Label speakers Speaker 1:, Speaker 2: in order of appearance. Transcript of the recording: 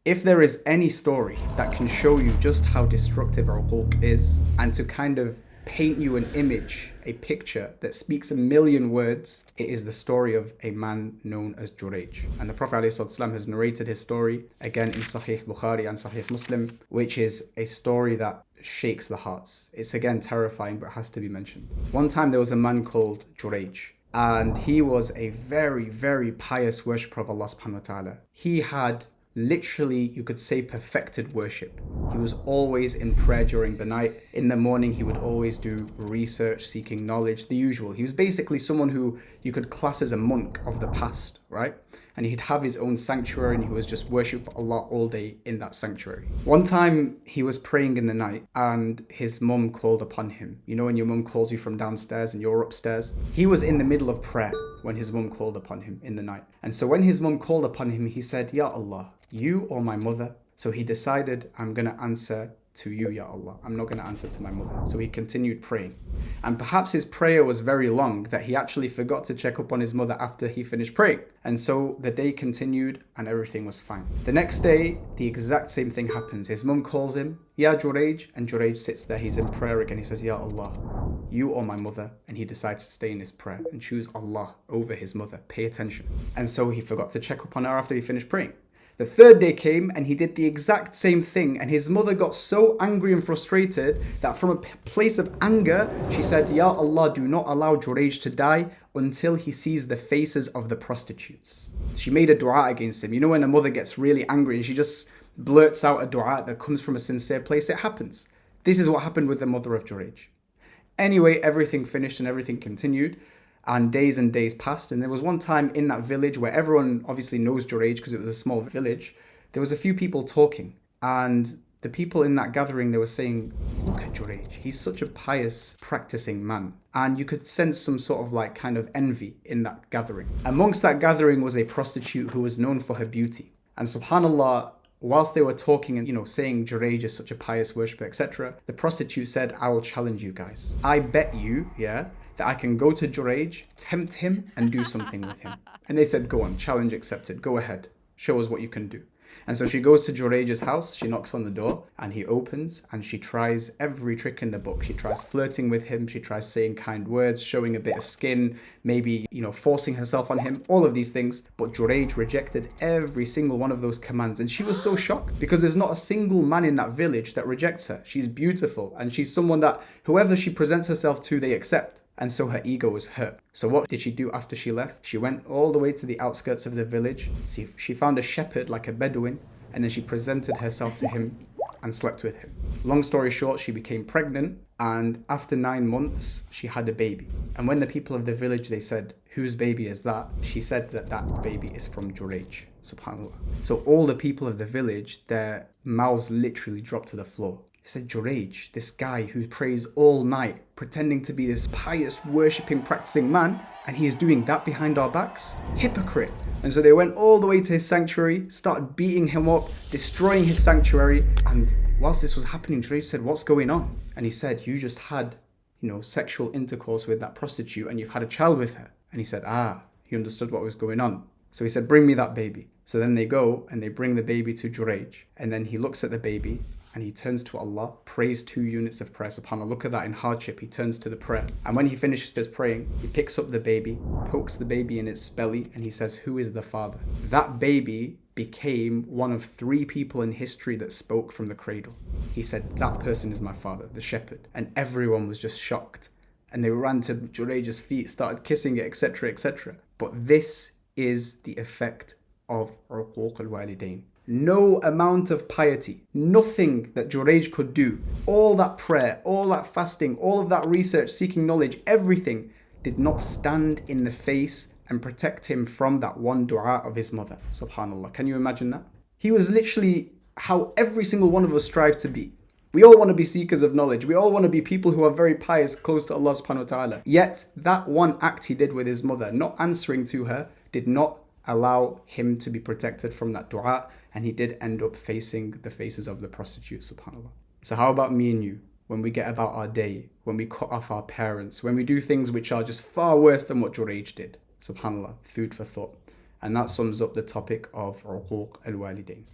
Speaker 1: If there is any story that can show you just how destructive uquq is, and to kind of paint you an image, a picture that speaks a million words, it is the story of a man known as Jurayj. And the Prophet ﷺ has narrated his story, again in Sahih Bukhari and Sahih Muslim, which is a story that shakes the hearts. It's again terrifying, but has to be mentioned. One time there was a man called Jurayj, and he was a very, very pious worshipper of Allah subhanahu wa ta'ala. He had literally, you could say, perfected worship. He was always in prayer during the night. In the morning, he would always do research, seeking knowledge, the usual. He was basically someone who you could class as a monk of the past, right? And he'd have his own sanctuary, and he was just worship Allah all day in that sanctuary. One time he was praying in the night, and his mum called upon him. You know when your mum calls you from downstairs and you're upstairs? He was in the middle of prayer when his mum called upon him in the night. And so when his mum called upon him, he said, Ya Allah, you or my mother? So he decided, I'm going to answer to you, Ya Allah. I'm not going to answer to my mother. So he continued praying. And perhaps his prayer was very long that he actually forgot to check up on his mother after he finished praying. And so the day continued and everything was fine. The next day, the exact same thing happens. His mum calls him, Ya Jurayj, and Jurayj sits there. He's in prayer again. He says, Ya Allah, you or my mother? And he decides to stay in his prayer and choose Allah over his mother. Pay attention. And so he forgot to check up on her after he finished praying. The third day came and he did the exact same thing, and his mother got so angry and frustrated that from a place of anger, she said, Ya Allah, do not allow Jurayj to die until he sees the faces of the prostitutes. She made a dua against him. You know when a mother gets really angry and she just blurts out a dua that comes from a sincere place? It happens. This is what happened with the mother of Jurayj. Anyway, everything finished and everything continued. And days passed, and there was one time in that village where everyone obviously knows Jurayj because it was a small village. There was a few people talking, and the people in that gathering, they were saying, look at Jurayj, he's such a pious, practicing man. And you could sense some sort of like kind of envy in that gathering. Amongst that gathering was a prostitute who was known for her beauty. And subhanAllah, whilst they were talking and, saying Jurayj is such a pious worshipper, etc., the prostitute said, I will challenge you guys. I bet you, that I can go to Jurayj, tempt him, and do something with him. And they said, go on, challenge accepted. Go ahead. Show us what you can do. And so she goes to Jurayj's house, she knocks on the door, and he opens, and she tries every trick in the book. She tries flirting with him, she tries saying kind words, showing a bit of skin, maybe, forcing herself on him, all of these things. But Jurayj rejected every single one of those commands. And she was so shocked because there's not a single man in that village that rejects her. She's beautiful, and she's someone that whoever she presents herself to, they accept. And so her ego was hurt. So what did she do after she left? She went all the way to the outskirts of the village. She found a shepherd, like a Bedouin, and then she presented herself to him and slept with him. Long story short, she became pregnant, and after 9 months, she had a baby. And when the people of the village, they said, whose baby is that? She said that that baby is from Jurayj, subhanAllah. So all the people of the village, their mouths literally dropped to the floor. He said, Jurayj, this guy who prays all night, pretending to be this pious, worshipping, practicing man, and he's doing that behind our backs? Hypocrite. And so they went all the way to his sanctuary, started beating him up, destroying his sanctuary. And whilst this was happening, Jurayj said, what's going on? And he said, you just had, sexual intercourse with that prostitute and you've had a child with her. And he said, he understood what was going on. So he said, bring me that baby. So then they go and they bring the baby to Jurayj. And then he looks at the baby and he turns to Allah, prays 2 units of prayer. SubhanAllah, look at that in hardship. He turns to the prayer. And when he finishes his praying, he picks up the baby, pokes the baby in its belly, and he says, who is the father? That baby became one of 3 people in history that spoke from the cradle. He said, that person is my father, the shepherd. And everyone was just shocked. And they ran to Jurayj's feet, started kissing it, etc., etc. But this is the effect of uquq al-walidain. No amount of piety, nothing that Jurayj could do, all that prayer, all that fasting, all of that research, seeking knowledge, everything did not stand in the face and protect him from that one dua of his mother. SubhanAllah. Can you imagine that? He was literally how every single one of us strive to be. We all want to be seekers of knowledge. We all want to be people who are very pious, close to Allah subhanahu wa ta'ala. Yet that one act he did with his mother, not answering to her, did not allow him to be protected from that dua, and he did end up facing the faces of the prostitutes, subhanAllah. So how about me and you? When we get about our day, when we cut off our parents, when we do things which are just far worse than what Jurayj did, subhanAllah, food for thought. And that sums up the topic of uquq al-walidain.